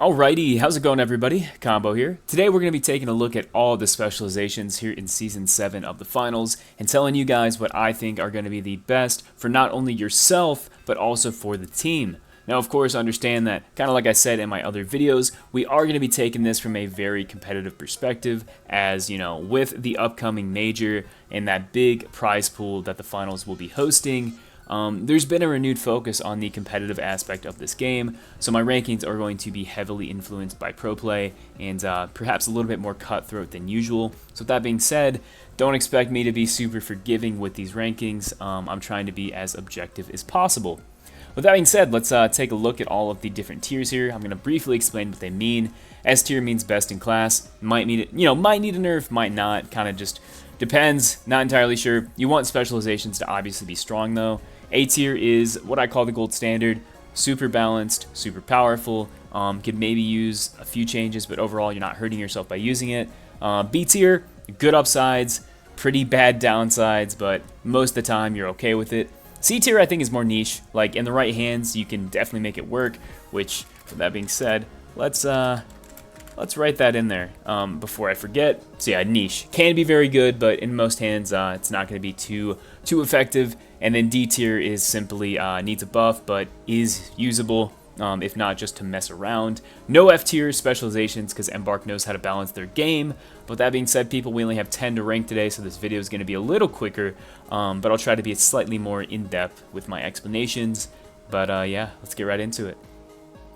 Alrighty, how's it going everybody? Combo here. Today we're going to be taking a look at all the specializations here in Season 7 of the Finals and telling you guys what I think are going to be the best for not only yourself, but also for the team. Now, of course, understand that, kind of like I said in my other videos, we are going to be taking this from a very competitive perspective as, you know, with the upcoming major and that big prize pool that the Finals will be hosting, there's been a renewed focus on the competitive aspect of this game, so my rankings are going to be heavily influenced by pro play and perhaps a little bit more cutthroat than usual. So with that being said, don't expect me to be super forgiving with these rankings. I'm trying to be as objective as possible. With that being said, let's take a look at all of the different tiers here. I'm going to briefly explain what they mean. S tier means best in class. Might need it, might need a nerf, might not. Kind of just depends. Not entirely sure. You want specializations to obviously be strong though. A tier is what I call the gold standard. Super balanced, super powerful. Could maybe use a few changes, but overall you're not hurting yourself by using it. B tier, good upsides, pretty bad downsides, but most of the time you're okay with it. C tier I think is more niche. Like in the right hands, you can definitely make it work. Which, with that being said, let's write that in there before I forget. So yeah, niche can be very good, but in most hands, it's not going to be too effective. And then D tier is simply needs a buff, but is usable, if not just to mess around. No F tier specializations because Embark knows how to balance their game. But that being said, people, we only have 10 to rank today, so this video is going to be a little quicker. But I'll try to be slightly more in-depth with my explanations. But yeah, let's get right into it.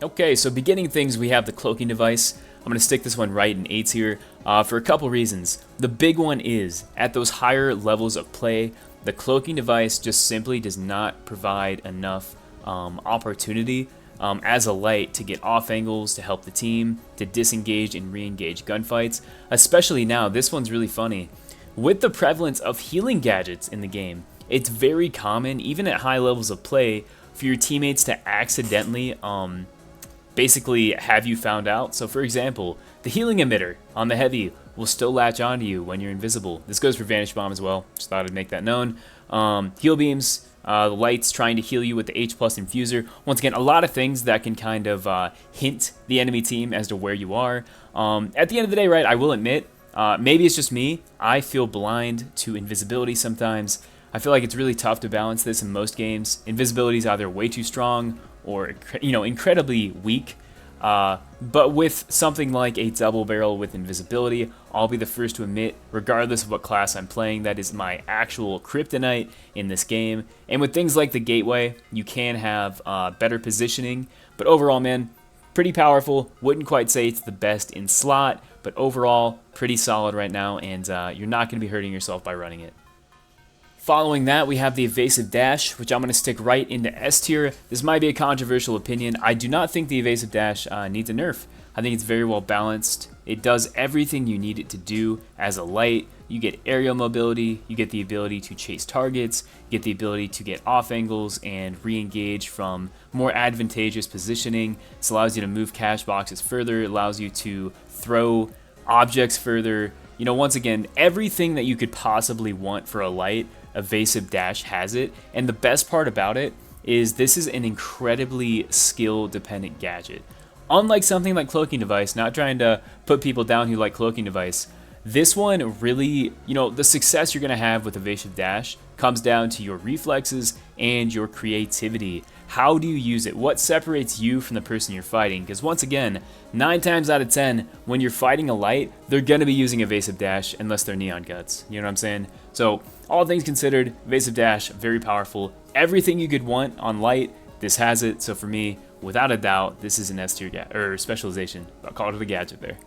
Okay, so beginning things, we have the Cloaking Device. I'm going to stick this one right in A tier for a couple reasons. The big one is, at those higher levels of play, the Cloaking Device just simply does not provide enough opportunity as a light to get off angles, to help the team, to disengage and re-engage gunfights. Especially now, this one's really funny. With the prevalence of healing gadgets in the game, it's very common, even at high levels of play, for your teammates to accidentally basically have you found out. So for example, the healing emitter on the heavy will still latch onto you when you're invisible. This goes for Vanish Bomb as well, just thought I'd make that known. Heal beams, the lights trying to heal you with the H+ infuser. Once again, a lot of things that can kind of hint the enemy team as to where you are. At the end of the day, right, I will admit, maybe it's just me, I feel blind to invisibility sometimes. I feel like it's really tough to balance this in most games. Invisibility is either way too strong or incredibly weak. But with something like a double barrel with invisibility, I'll be the first to admit, regardless of what class I'm playing, that is my actual kryptonite in this game. And with things like the gateway, you can have better positioning. But overall, man, pretty powerful. Wouldn't quite say it's the best in slot, but overall, pretty solid right now, and you're not going to be hurting yourself by running it. Following that, we have the Evasive Dash, which I'm going to stick right into S tier. This might be a controversial opinion. I do not think the Evasive Dash needs a nerf. I think it's very well balanced. It does everything you need it to do as a light. You get aerial mobility, you get the ability to chase targets, you get the ability to get off angles and re-engage from more advantageous positioning. This allows you to move cache boxes further, it allows you to throw objects further. You know, once again, everything that you could possibly want for a light, Evasive Dash has it. And the best part about it is this is an incredibly skill-dependent gadget. Unlike something like Cloaking Device, not trying to put people down who like Cloaking Device, this one really, the success you're going to have with Evasive Dash comes down to your reflexes and your creativity. How do you use it? What separates you from the person you're fighting? Because once again, 9 times out of 10, when you're fighting a light, they're going to be using Evasive Dash unless they're Neon Guts. You know what I'm saying? So, all things considered, Evasive Dash, very powerful. Everything you could want on light, this has it. So for me, without a doubt, this is an S tier specialization. I'll call it a gadget there.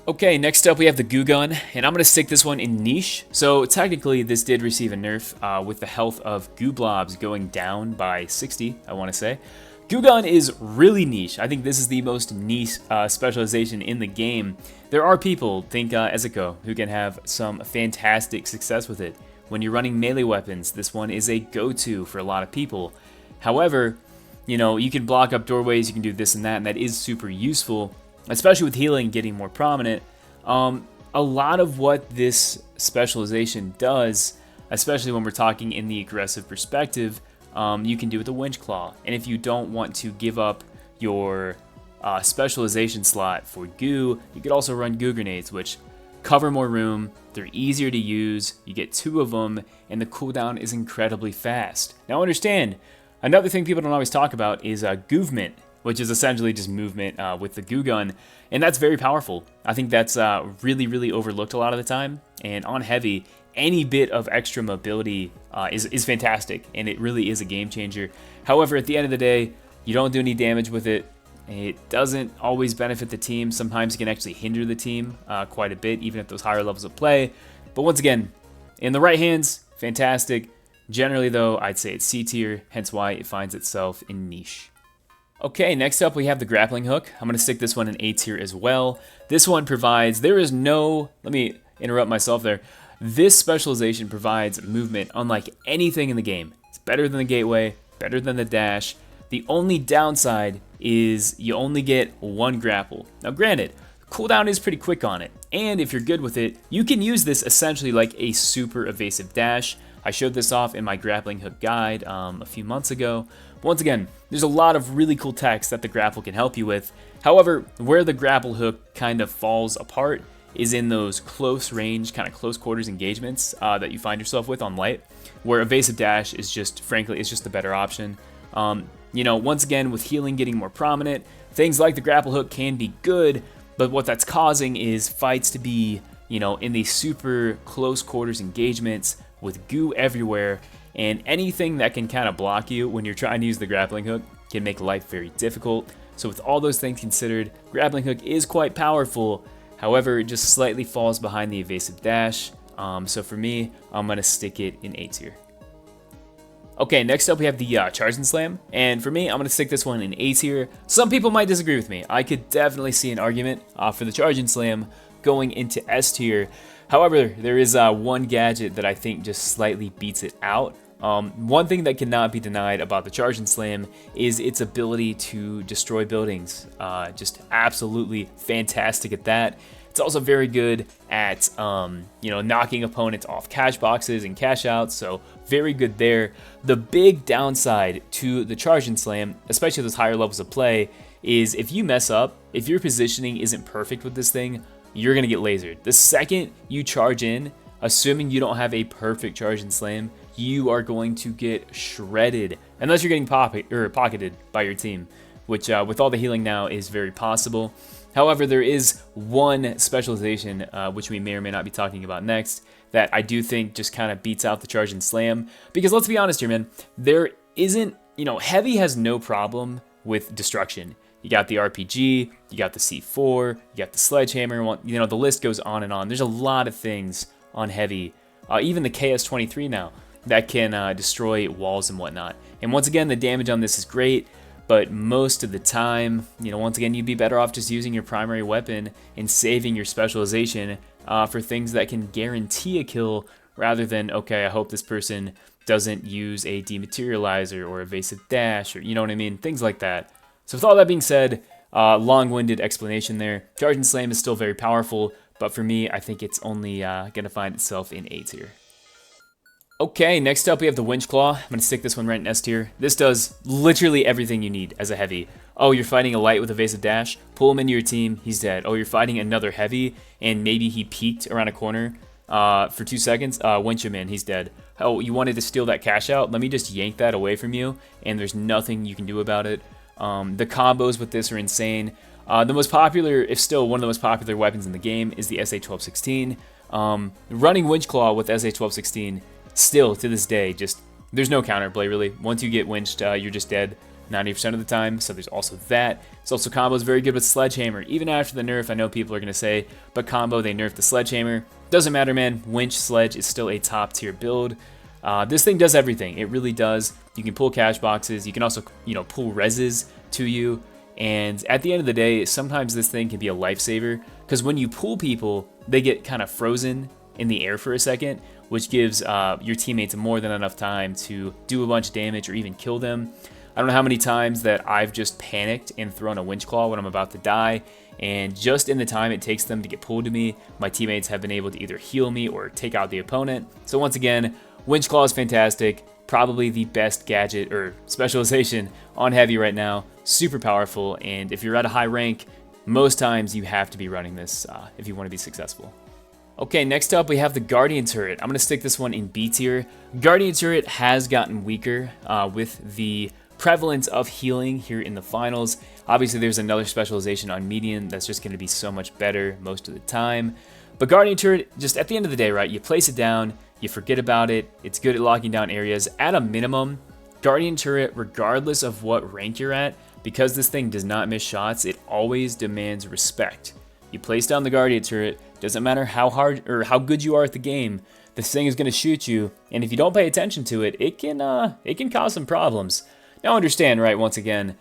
Okay, next up we have the Goo Gun, and I'm going to stick this one in niche. So technically this did receive a nerf with the health of Goo Blobs going down by 60, I want to say. Goo Gun is really niche. I think this is the most niche specialization in the game. There are people, think Ezuko, who can have some fantastic success with it. When you're running melee weapons, this one is a go-to for a lot of people. However, you can block up doorways, you can do this and that is super useful. Especially with healing getting more prominent, a lot of what this specialization does, especially when we're talking in the aggressive perspective, you can do with the Winch Claw. And if you don't want to give up your specialization slot for Goo. You could also run Goo Grenades, which cover more room, they're easier to use, you get 2 of them, and the cooldown is incredibly fast. Now understand, another thing people don't always talk about is Goovement, which is essentially just movement with the Goo Gun, and that's very powerful. I think that's really overlooked a lot of the time, and on heavy, any bit of extra mobility is fantastic, and it really is a game changer. However, at the end of the day, you don't do any damage with it. It doesn't always benefit the team. Sometimes it can actually hinder the team quite a bit, even at those higher levels of play. But once again, in the right hands, fantastic. Generally, though, I'd say it's C tier, hence why it finds itself in niche. Okay, next up we have the Grappling Hook. I'm going to stick this one in A tier as well. This one provides, let me interrupt myself there. This specialization provides movement unlike anything in the game. It's better than the Gateway, better than the Dash. The only downside is you only get 1 grapple. Now granted, cooldown is pretty quick on it, and if you're good with it, you can use this essentially like a super evasive dash. I showed this off in my Grappling Hook guide a few months ago. Once again, there's a lot of really cool techs that the grapple can help you with. However, where the Grapple Hook kind of falls apart is in those close range, kind of close quarters engagements that you find yourself with on light, where evasive dash is just, frankly, it's just the better option. You know, once again, with healing getting more prominent, things like the Grapple Hook can be good, but what that's causing is fights to be, you know, in these super close quarters engagements with goo everywhere, and anything that can kind of block you when you're trying to use the Grappling Hook can make life very difficult. So with all those things considered, Grappling Hook is quite powerful. However, it just slightly falls behind the evasive dash. So for me, I'm going to stick it in A tier. Okay, next up we have the Charge and Slam, and for me, I'm going to stick this one in A tier. Some people might disagree with me. I could definitely see an argument for the Charge and Slam going into S tier. However, there is one gadget that I think just slightly beats it out. One thing that cannot be denied about the Charge and Slam is its ability to destroy buildings. Just absolutely fantastic at that. It's also very good at, you know, knocking opponents off cash boxes and cash outs, so very good there. The big downside to the Charge and Slam, especially those higher levels of play, is if you mess up, if your positioning isn't perfect with this thing, you're going to get lasered. The second you charge in, assuming you don't have a perfect Charge and Slam, you are going to get shredded, unless you're getting pocketed by your team, which with all the healing now is very possible. However, there is one specialization, which we may or may not be talking about next, that I do think just kind of beats out the Charge and Slam. Because let's be honest here, man, there isn't, you know, heavy has no problem with destruction. You got the RPG, you got the C4, you got the sledgehammer, you know, the list goes on and on. There's a lot of things on heavy, even the KS-23 now, that can destroy walls and whatnot. And once again, the damage on this is great. But most of the time, you know, once again, you'd be better off just using your primary weapon and saving your specialization for things that can guarantee a kill rather than, okay, I hope this person doesn't use a Dematerializer or Evasive Dash or, you know what I mean, things like that. So with all that being said, long-winded explanation there. Charge and Slam is still very powerful, but for me, I think it's only going to find itself in A tier. Okay, next up we have the Winch Claw. I'm going to stick this one right in S tier. This does literally everything you need as a heavy. Oh, you're fighting a light with Evasive Dash? Pull him into your team, he's dead. Oh, you're fighting another heavy, and maybe he peeked around a corner for 2 seconds? Winch him in, he's dead. Oh, you wanted to steal that cash out? Let me just yank that away from you, and there's nothing you can do about it. The combos with this are insane. The most popular, if still one of the most popular weapons in the game, is the SA-1216. Running Winch Claw with SA-1216, still, to this day, just there's no counterplay, really. Once you get winched, you're just dead 90% of the time, so there's also that. It's also combos very good with Sledgehammer. Even after the nerf, I know people are going to say, but combo, they nerfed the Sledgehammer. Doesn't matter, man. Winch Sledge is still a top-tier build. This thing does everything. It really does. You can pull cash boxes. You can also, you know, pull reses to you. And at the end of the day, sometimes this thing can be a lifesaver, because when you pull people, they get kind of frozen in the air for a second, which gives your teammates more than enough time to do a bunch of damage or even kill them. I don't know how many times that I've just panicked and thrown a Winch Claw when I'm about to die, and just in the time it takes them to get pulled to me, my teammates have been able to either heal me or take out the opponent. So once again, Winch Claw is fantastic, probably the best gadget or specialization on heavy right now. super powerful, and if you're at a high rank, most times you have to be running this if you want to be successful. Okay, next up we have the Guardian Turret. I'm going to stick this one in B tier. Guardian Turret has gotten weaker with the prevalence of healing here in the finals. Obviously, there's another specialization on medium that's just going to be so much better most of the time. But Guardian Turret, just at the end of the day, right, you place it down, you forget about it, it's good at locking down areas. At a minimum, Guardian Turret, regardless of what rank you're at, because this thing does not miss shots, it always demands respect. You place down the Guardian Turret, doesn't matter how hard or how good you are at the game, this thing is going to shoot you, and if you don't pay attention to it, it can cause some problems. Now understand, right, once again,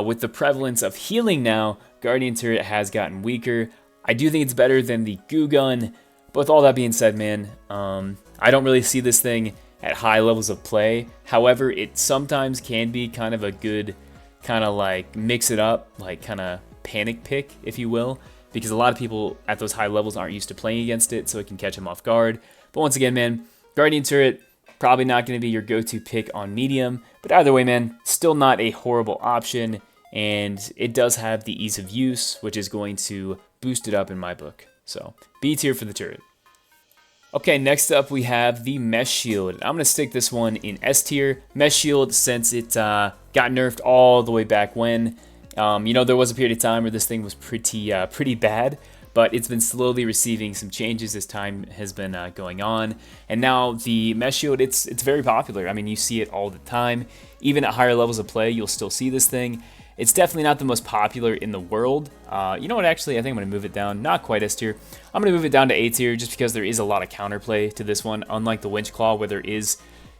with the prevalence of healing now, Guardian Turret has gotten weaker. I do think it's better than the Goo Gun, but with all that being said, man, I don't really see this thing at high levels of play. However, it sometimes can be kind of a good kind of like mix it up, like kind of panic pick, if you will, because a lot of people at those high levels aren't used to playing against it, so it can catch them off guard. But once again, man, Guardian Turret, probably not going to be your go-to pick on medium, but either way, man, still not a horrible option, and it does have the ease of use, which is going to boost it up in my book. So, B tier for the turret. Okay, next up we have the Mesh Shield. I'm going to stick this one in S tier. Mesh Shield, since it got nerfed all the way back when. You know, there was a period of time where this thing was pretty bad, but it's been slowly receiving some changes as time has been going on. And now the Mesh Shield, it's very popular. I mean, you see it all the time. Even at higher levels of play, you'll still see this thing. It's definitely not the most popular in the world. You know what, actually, I think I'm going to move it down. Not quite S tier. I'm going to move it down to A tier just because there is a lot of counterplay to this one, unlike the Winch Claw, where there is,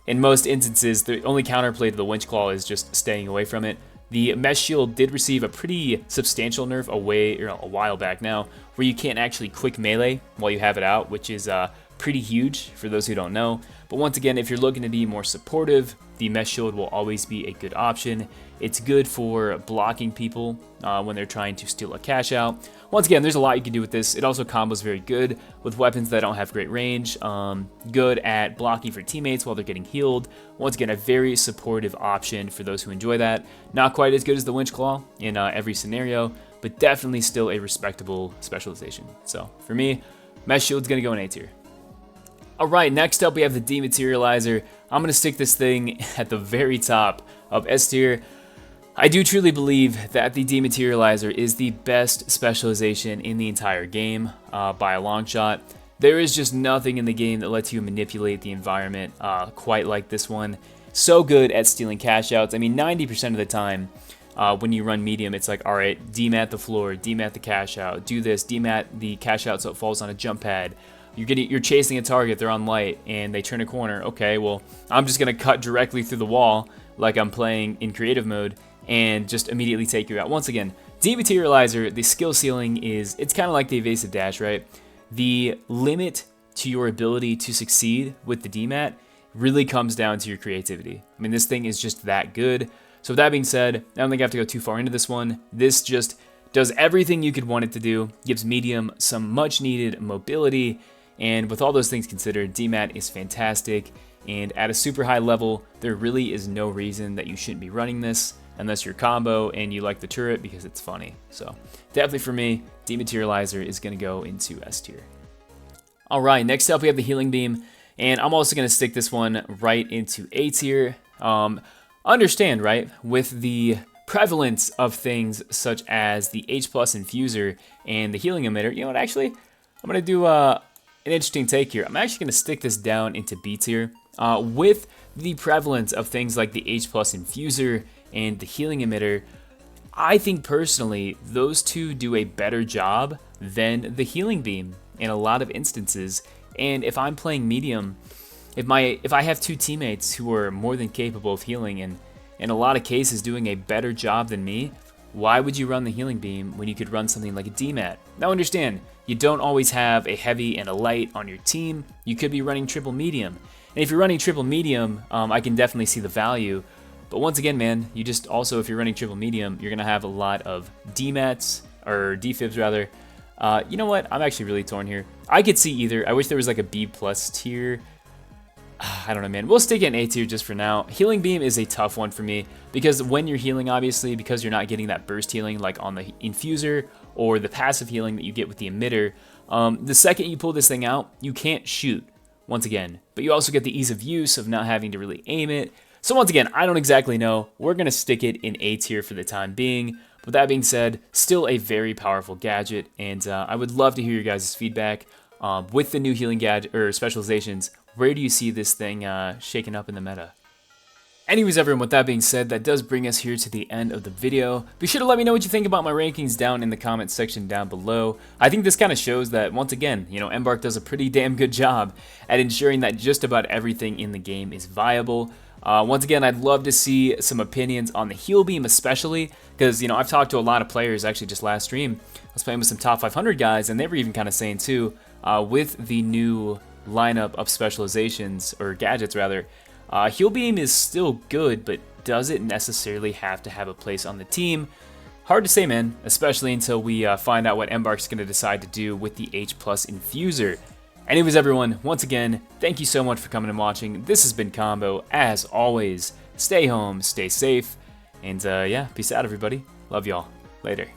in most instances, the only counterplay to the Winch Claw is just staying away from it. The Mesh Shield did receive a pretty substantial nerf a while back now, where you can't actually quick melee while you have it out, which is pretty huge for those who don't know. But once again, if you're looking to be more supportive, the Mesh Shield will always be a good option. It's good for blocking people when they're trying to steal a cash out. Once again, there's a lot you can do with this. It also combos very good with weapons that don't have great range. Good at blocking for teammates while they're getting healed. Once again, a very supportive option for those who enjoy that. Not quite as good as the Winch Claw in every scenario, but definitely still a respectable specialization. So for me, Mesh Shield's gonna go in A tier. Alright, next up we have the Dematerializer. I'm gonna stick this thing at the very top of S tier. I do truly believe that the Dematerializer is the best specialization in the entire game by a long shot. There is just nothing in the game that lets you manipulate the environment quite like this one. So good at stealing cash outs. I mean, 90% of the time when you run medium, it's like, alright, demat the floor, demat the cash out, do this, demat the cash out so it falls on a jump pad. You're chasing a target, they're on light, and they turn a corner. Okay, well, I'm just gonna cut directly through the wall like I'm playing in creative mode and just immediately take you out. Once again, Dematerializer, the skill ceiling it's kind of like the Evasive Dash, right? The limit to your ability to succeed with the demat really comes down to your creativity. I mean, this thing is just that good. So with that being said, I don't think I have to go too far into this one. This just does everything you could want it to do, gives medium some much needed mobility, and with all those things considered, demat is fantastic, and at a super high level, there really is no reason that you shouldn't be running this unless you're combo and you like the turret because it's funny. So definitely for me, Dematerializer is going to go into S tier. Alright, next up we have the Healing Beam, and I'm also going to stick this one right into A tier. Understand, right, with the prevalence of things such as the H+ infuser and the healing emitter, you know what, actually, I'm going to do an interesting take here. I'm actually going to stick this down into B tier. With the prevalence of things like the H+ infuser and the healing emitter, I think personally those two do a better job than the healing beam in a lot of instances. And if I'm playing medium, if I have two teammates who are more than capable of healing and in a lot of cases doing a better job than me, why would you run the healing beam when you could run something like a demat? Now understand, you don't always have a heavy and a light on your team. You could be running triple medium. And if you're running triple medium, I can definitely see the value. But once again, man, you just also, if you're running triple medium, you're gonna have a lot of demats, or defibs rather. You know what, I'm actually really torn here. I could see either. I wish there was like a B+ tier. I don't know, man. We'll stick it in A tier just for now. Healing Beam is a tough one for me because when you're healing, obviously, because you're not getting that burst healing like on the Infuser or the passive healing that you get with the Emitter, the second you pull this thing out, you can't shoot, once again. But you also get the ease of use of not having to really aim it. So once again, I don't exactly know. We're going to stick it in A tier for the time being. With that being said, still a very powerful gadget, and I would love to hear your guys' feedback. With the new healing gadget or specializations, where do you see this thing shaking up in the meta? Anyways, everyone, with that being said, that does bring us here to the end of the video. Be sure to let me know what you think about my rankings down in the comments section down below. I think this kind of shows that, once again, you know, Embark does a pretty damn good job at ensuring that just about everything in the game is viable. Once again, I'd love to see some opinions on the heal beam especially, because, you know, I've talked to a lot of players, actually just last stream. I was playing with some top 500 guys, and they were even kind of saying too, with the new lineup of specializations, or gadgets rather, heal beam is still good, but does it necessarily have to have a place on the team? Hard to say, man, especially until we find out what Embark's going to decide to do with the H+ Infuser. Anyways, everyone, once again, thank you so much for coming and watching. This has been Combo. As always, stay home, stay safe, and yeah, peace out, everybody. Love y'all. Later.